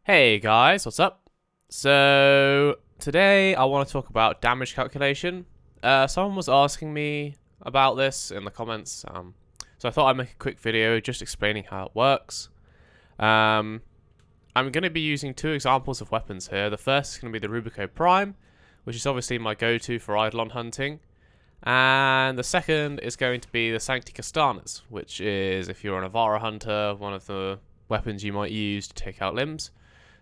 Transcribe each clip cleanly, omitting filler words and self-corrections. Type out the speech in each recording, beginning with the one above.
Hey guys, what's up? So today I want to talk about damage calculation. Someone was asking me about this in the comments, so I thought I'd make a quick video just explaining how it works. I'm going to be using two examples of weapons here. The first is going to be the Rubico Prime, which is obviously my go-to for Eidolon hunting. And the second is going to be the Sancti Castanas, which is, if you're an Avara hunter, one of the weapons you might use to take out limbs.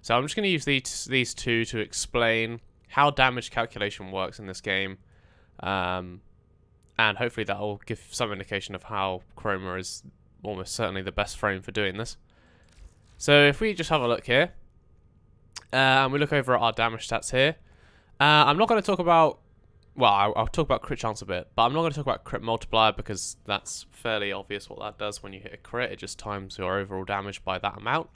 So I'm just going to use these two to explain how damage calculation works in this game. And hopefully that will give some indication of how chroma is almost certainly the best frame for doing this. So if we just have a look here, and we look over at our damage stats here, I'm not going to talk about, well, I'll talk about crit chance a bit, but I'm not going to talk about crit multiplier because that's fairly obvious what that does when you hit a crit. It just times your overall damage by that amount.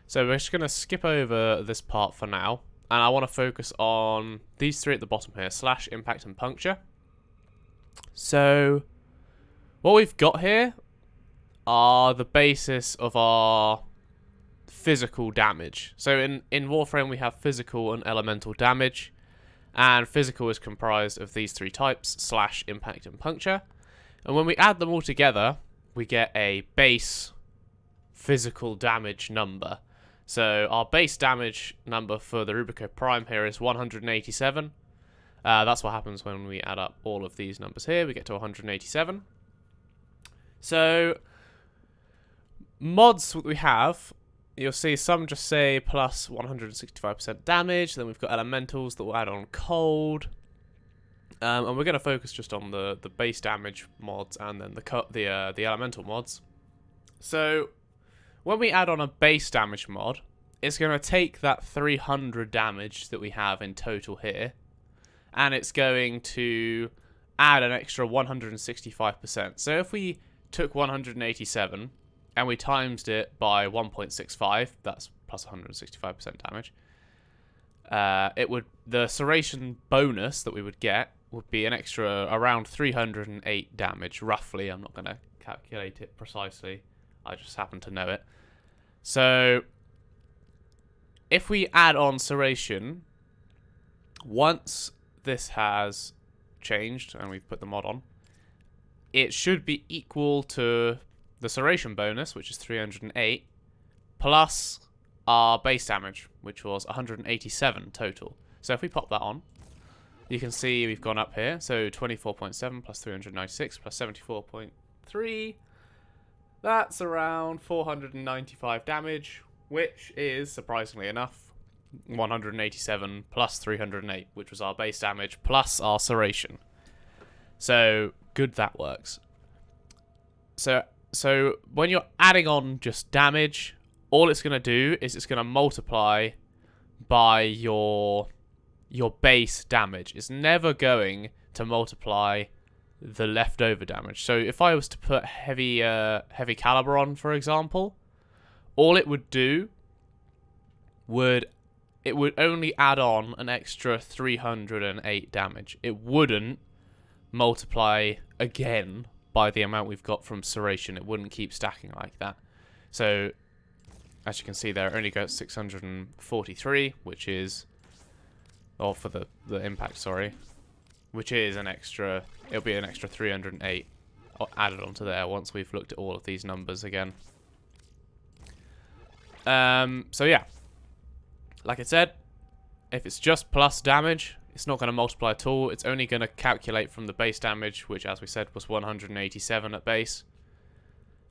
So we're just going to skip over this part for now, and I want to focus on these three at the bottom here, slash, impact, and puncture. So what we've got here are the basis of our physical damage. So in Warframe we have physical and elemental damage, and physical is comprised of these three types, slash, impact, and puncture. And when we add them all together, we get a base physical damage number. So our base damage number for the Rubico Prime here is 187. That's what happens when we add up all of these numbers here. We get to 187. So mods that we have, you'll see some just say plus 165% damage. Then we've got elementals that will add on cold. And we're going to focus just on the base damage mods and then the elemental mods. So when we add on a base damage mod, it's going to take that 300 damage that we have in total here, and it's going to add an extra 165%. So if we took 187 and we times it by 1.65, that's plus 165% damage, the serration bonus that we would get would be an extra around 308 damage, roughly. I'm not going to calculate it precisely. I just happen to know it. So if we add on serration, once this has changed and we've put the mod on, it should be equal to the serration bonus, which is 308, plus our base damage, which was 187 total. So if we pop that on, you can see we've gone up here. So 24.7 plus 396 plus 74.3. That's around 495 damage, which is, surprisingly enough, 187 plus 308, which was our base damage, plus our serration. So, good that works. So when you're adding on just damage, all it's going to do is it's going to multiply by your base damage. It's never going to multiply the leftover damage. So if I was to put heavy caliber on, for example, all it would do would only add on an extra 308 damage. It wouldn't multiply again by the amount we've got from serration. It wouldn't keep stacking like that. So as you can see there, it only goes 643, which is, or for the impact, sorry, which is an extra, it'll be an extra 308 added onto there once we've looked at all of these numbers again. So yeah, like I said, if it's just plus damage, it's not going to multiply at all. It's only going to calculate from the base damage, which, as we said, was 187 at base.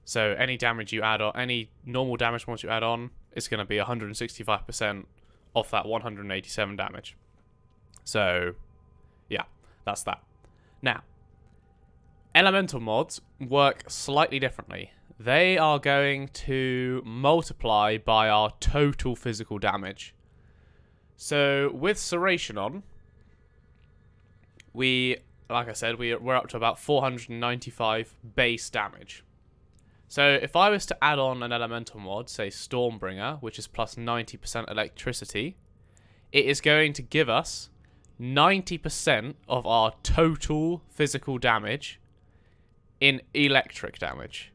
So any damage you add on, any normal damage once you add on, it's going to be 165% off that 187 damage. So yeah, that's that. Now, elemental mods work slightly differently. They are going to multiply by our total physical damage. So with serration on, like I said, we're up to about 495 base damage. So if I was to add on an elemental mod, say Stormbringer, which is plus 90% electricity, it is going to give us 90% of our total physical damage in electric damage.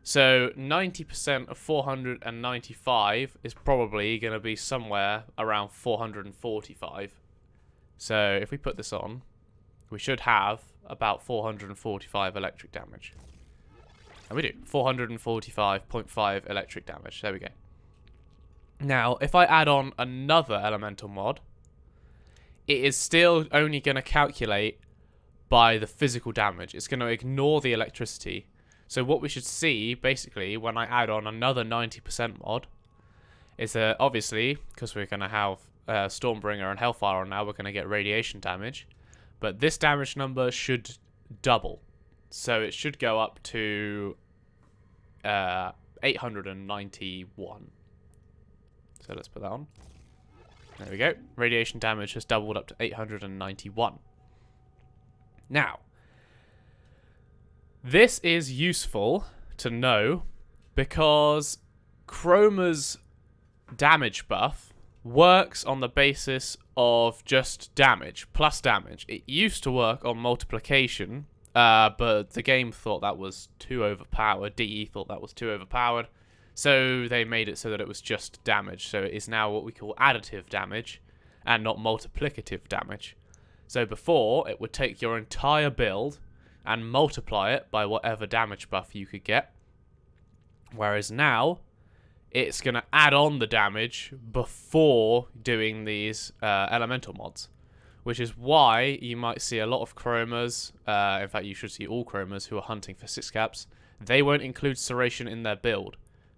So 90% of 495 is probably going to be somewhere around 445. So if we put this on, we should have about 445 electric damage. And we do. 445.5 electric damage. There we go. Now, if I add on another elemental mod, it is still only going to calculate by the physical damage. It's going to ignore the electricity. So what we should see, basically, when I add on another 90% mod, is that, obviously, because we're going to have Stormbringer and Hellfire on now, we're going to get radiation damage. But this damage number should double. So it should go up to 891. So let's put that on. There we go. Radiation damage has doubled up to 891. Now, this is useful to know because chroma's damage buff works on the basis of just damage, plus damage. It used to work on multiplication, but the game thought that was too overpowered. DE thought that was too overpowered. So they made it so that it was just damage. So it is now what we call additive damage and not multiplicative damage. So before, it would take your entire build and multiply it by whatever damage buff you could get. Whereas now, it's going to add on the damage before doing these elemental mods. Which is why you might see a lot of chromas, in fact you should see all chromas who are hunting for 6 caps, they won't include Serration in their build.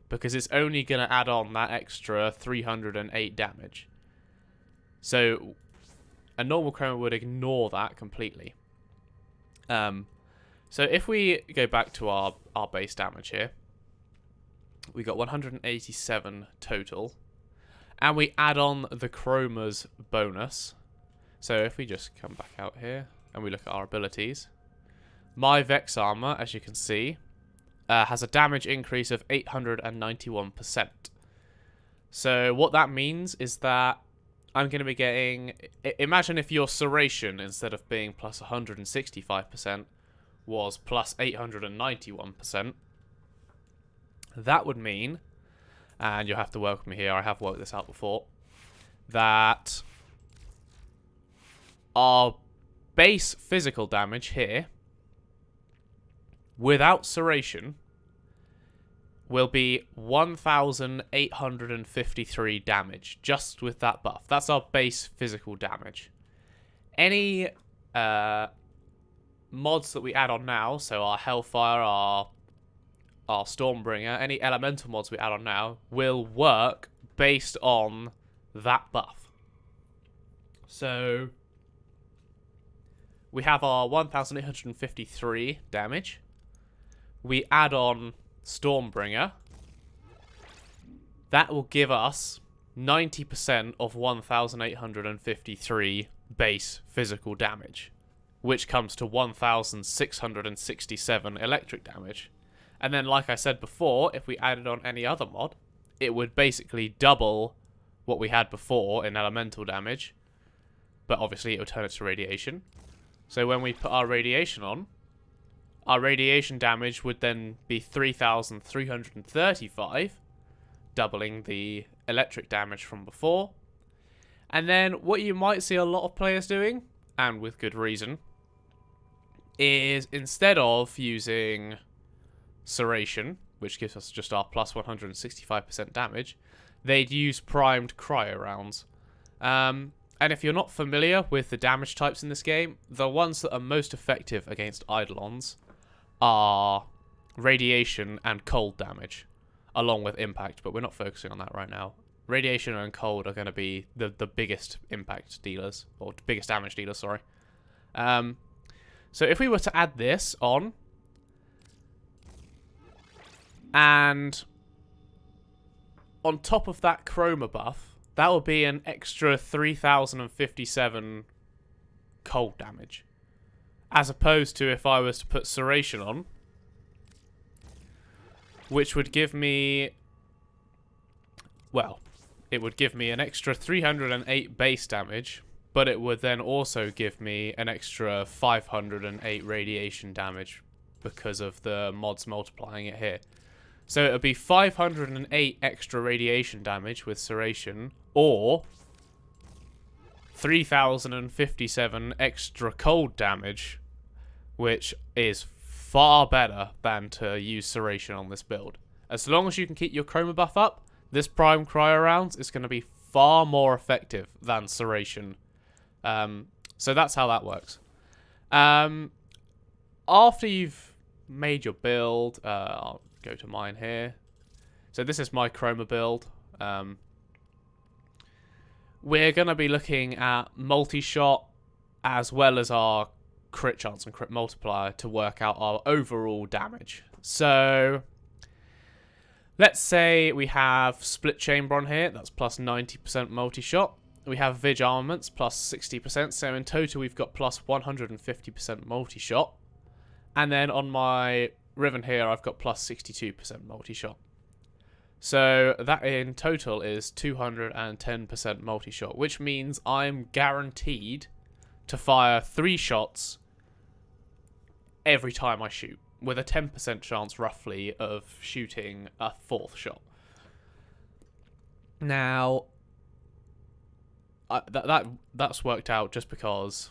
Because it's only going to add on that extra 308 damage. So a normal chroma would ignore that completely. So if we go back to our base damage here, we got 187 total. And we add on the chroma's bonus. So if we just come back out here and we look at our abilities, my Vex armor, as you can see, has a damage increase of 891%. So what that means is that I'm going to be getting... Imagine if your Serration, instead of being plus 165%, was plus 891%. That would mean, and you'll have to work with me here, I have worked this out before, that our base physical damage here, without Serration, will be 1,853 damage, just with that buff. That's our base physical damage. Any mods that we add on now, so our Hellfire, our Stormbringer, any elemental mods we add on now, will work based on that buff. So we have our 1,853 damage. We add on Stormbringer. That will give us 90% of 1,853 base physical damage, which comes to 1,667 electric damage. And then, like I said before, if we added on any other mod, it would basically double what we had before in elemental damage, but obviously it would turn it to radiation. So when we put our radiation on, our radiation damage would then be 3,335, doubling the electric damage from before. And then what you might see a lot of players doing, and with good reason, is instead of using Serration, which gives us just our plus 165% damage, they'd use primed cryo rounds. And if you're not familiar with the damage types in this game, the ones that are most effective against Eidolons are radiation and cold damage, along with impact, but we're not focusing on that right now. Radiation and cold are going to be the biggest impact dealers, or biggest damage dealers, sorry. So if we were to add this on, and on top of that chroma buff, that would be an extra 3,057 cold damage. As opposed to if I was to put Serration on, which would give me... well, it would give me an extra 308 base damage, but it would then also give me an extra 508 radiation damage because of the mods multiplying it here. So it would be 508 extra radiation damage with Serration, or 3057 extra cold damage, which is far better than to use Serration on this build. As long as you can keep your chroma buff up, this Prime Cryo rounds is going to be far more effective than Serration. So that's how that works. After you've made your build, I'll go to mine here. So this is my chroma build. We're going to be looking at multi-shot as well as our crit chance and crit multiplier to work out our overall damage. So let's say we have split chamber on here. That's plus 90% multi-shot. We have Vig armaments plus 60%. So in total, we've got plus 150% multi-shot. And then on my Riven here, I've got plus 62% multi-shot. So that in total is 210% multi-shot, which means I'm guaranteed to fire 3 shots every time I shoot, with a 10% chance roughly of shooting a 4th shot. Now, that's worked out just because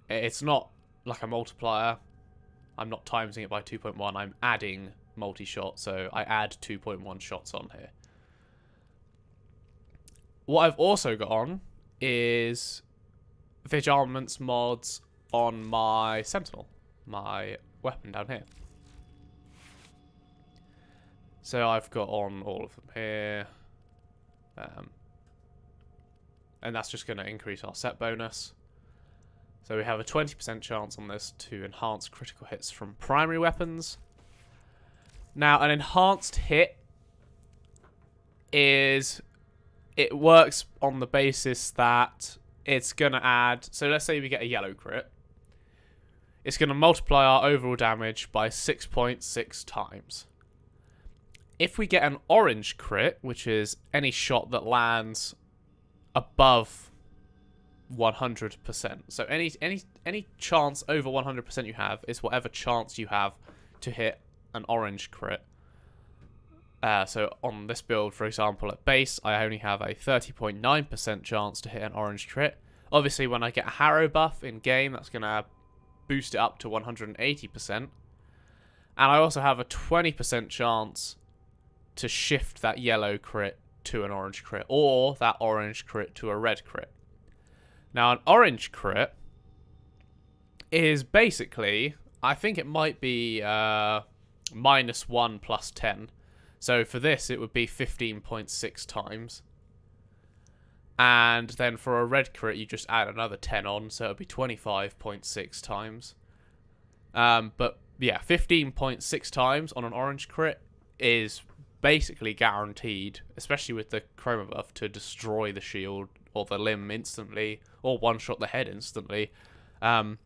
it's not like a multiplier. I'm not timesing it by 2.1, I'm adding multi-shot, so I add 2.1 shots on here. What I've also got on is Vig armaments mods on my Sentinel, my weapon down here. So I've got on all of them here. And that's just going to increase our set bonus. So we have a 20% chance on this to enhance critical hits from primary weapons. Now, an enhanced hit is... it works on the basis that it's going to add... so let's say we get a yellow crit. It's going to multiply our overall damage by 6.6 times. If we get an orange crit, which is any shot that lands above 100%. So any chance over 100% you have is whatever chance you have to hit an orange crit. So on this build, for example, at base, I only have a 30.9% chance to hit an orange crit. Obviously, when I get a Harrow buff in game, that's going to boost it up to 180%. And I also have a 20% chance to shift that yellow crit to an orange crit, or that orange crit to a red crit. Now, an orange crit is basically, I think it might be -1 plus 10. So for this, it would be 15.6 times. And then for a red crit, you just add another 10 on, so it would be 25.6 times. But yeah, 15.6 times on an orange crit is basically guaranteed, especially with the chroma buff, to destroy the shield or the limb instantly, or one-shot the head instantly. So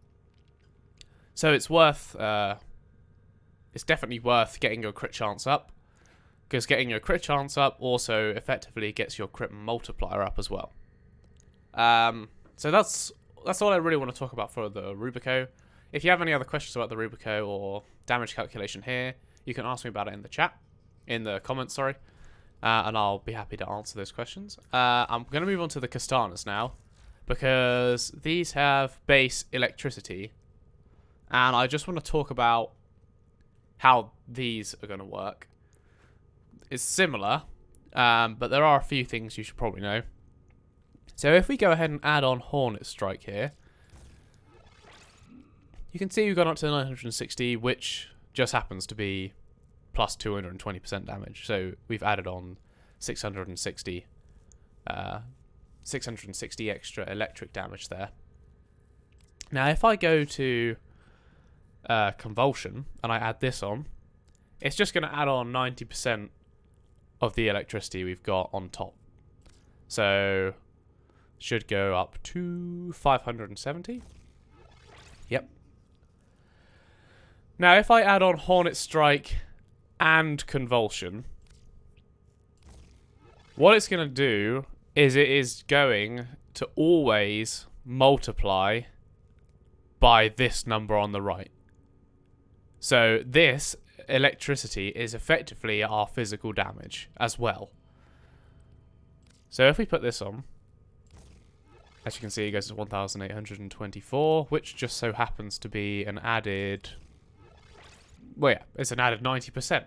it's worth... it's definitely worth getting your crit chance up, because getting your crit chance up also effectively gets your crit multiplier up as well. So that's all I really want to talk about for the Rubico. If you have any other questions about the Rubico or damage calculation here, you can ask me about it in the chat, in the comments, sorry, and I'll be happy to answer those questions. I'm going to move on to the Kastanas now, because these have base electricity, and I just want to talk about how these are going to work. It's similar, but there are a few things you should probably know. So if we go ahead and add on Hornet Strike here, you can see we've gone up to 960, which just happens to be plus 220% damage. So we've added on 660 extra electric damage there. Now if I go to Convulsion and I add this on, it's just going to add on 90% of the electricity we've got on top. So should go up to 570. Yep. Now if I add on Hornet Strike and Convulsion, what it's going to do is it is going to always multiply by this number on the right. So this electricity is effectively our physical damage as well. So if we put this on, as you can see, it goes to 1,824, which just so happens to be an added... Well, yeah, it's an added 90%.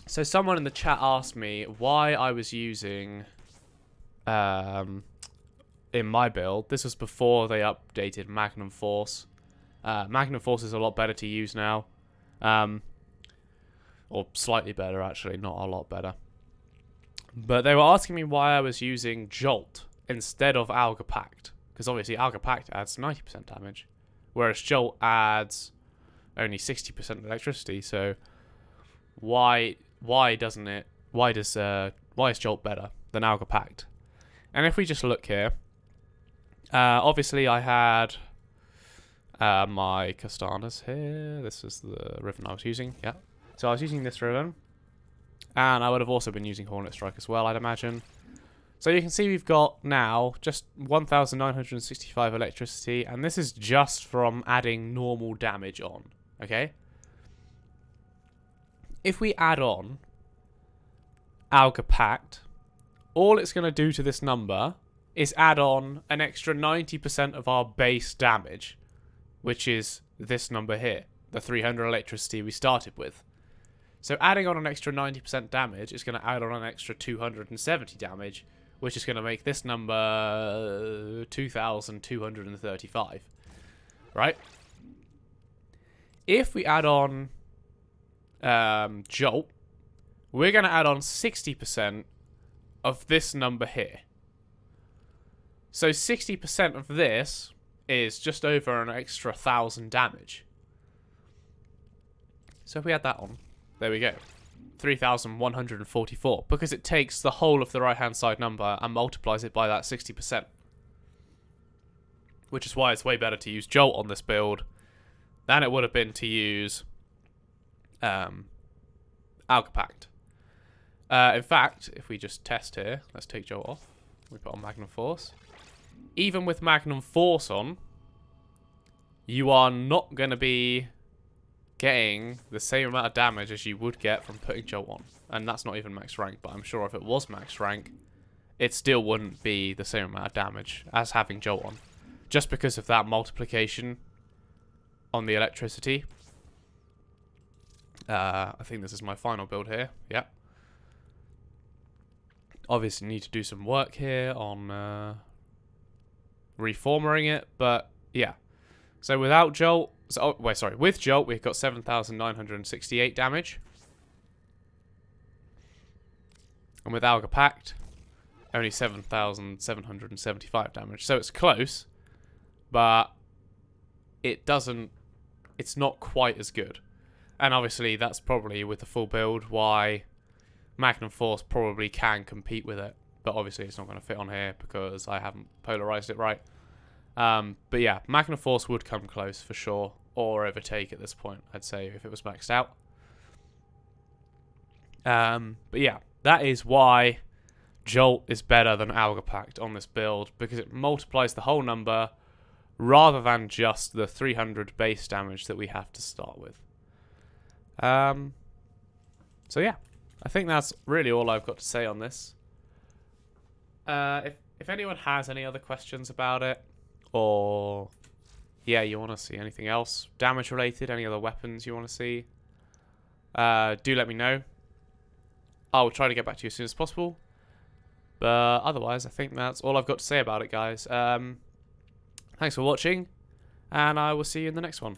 So someone in the chat asked me why I was using... in my build, this was before they updated Magnum Force. Magnum Force is a lot better to use now. Or slightly better, actually, not a lot better. But they were asking me why I was using Jolt instead of Alga Pact. Because obviously Alga Pact adds 90% damage, whereas Jolt adds only 60% electricity. So why is Jolt better than Alga Pact? And if we just look here, obviously I had my Castanas here. This is the ribbon I was using. Yeah. So I was using this ribbon. And I would have also been using Hornet Strike as well, I'd imagine. So you can see we've got now just 1,965 electricity. And this is just from adding normal damage on. Okay? If we add on Alga Pact, all it's going to do to this number is add on an extra 90% of our base damage, which is this number here, the 300 electricity we started with. So adding on an extra 90% damage is going to add on an extra 270 damage, which is going to make this number 2,235, right? If we add on Jolt, we're going to add on 60% of this number here. So 60% of this is just over an extra 1,000 damage. So if we add that on, there we go. 3,144. Because it takes the whole of the right-hand side number and multiplies it by that 60%. Which is why it's way better to use Jolt on this build than it would have been to use Alga Pact. In fact, if we just test here, let's take Jolt off. We put on Magnum Force. Even with Magnum Force on, you are not going to be getting the same amount of damage as you would get from putting Jolt on. And that's not even max rank, but I'm sure if it was max rank, it still wouldn't be the same amount of damage as having Jolt on. Just because of that multiplication on the electricity. I think this is my final build here. Yep. Obviously need to do some work here on reformering it, but yeah. So without Jolt, with Jolt we've got 7,968 damage. And with Alga Pact, only 7,775 damage. So it's close, but it's not quite as good. And obviously that's probably with the full build why Magnum Force probably can compete with it. But obviously it's not going to fit on here because I haven't polarized it right. But yeah, Magnum Force would come close for sure, or overtake at this point, I'd say, if it was maxed out. But yeah, that is why Jolt is better than Alga Pact on this build, because it multiplies the whole number rather than just the 300 base damage that we have to start with. So yeah, I think that's really all I've got to say on this. If anyone has any other questions about it, or yeah, you want to see anything else damage related, any other weapons you want to see, do let me know. I'll try to get back to you as soon as possible. But otherwise, I think that's all I've got to say about it, guys. Thanks for watching, and I will see you in the next one.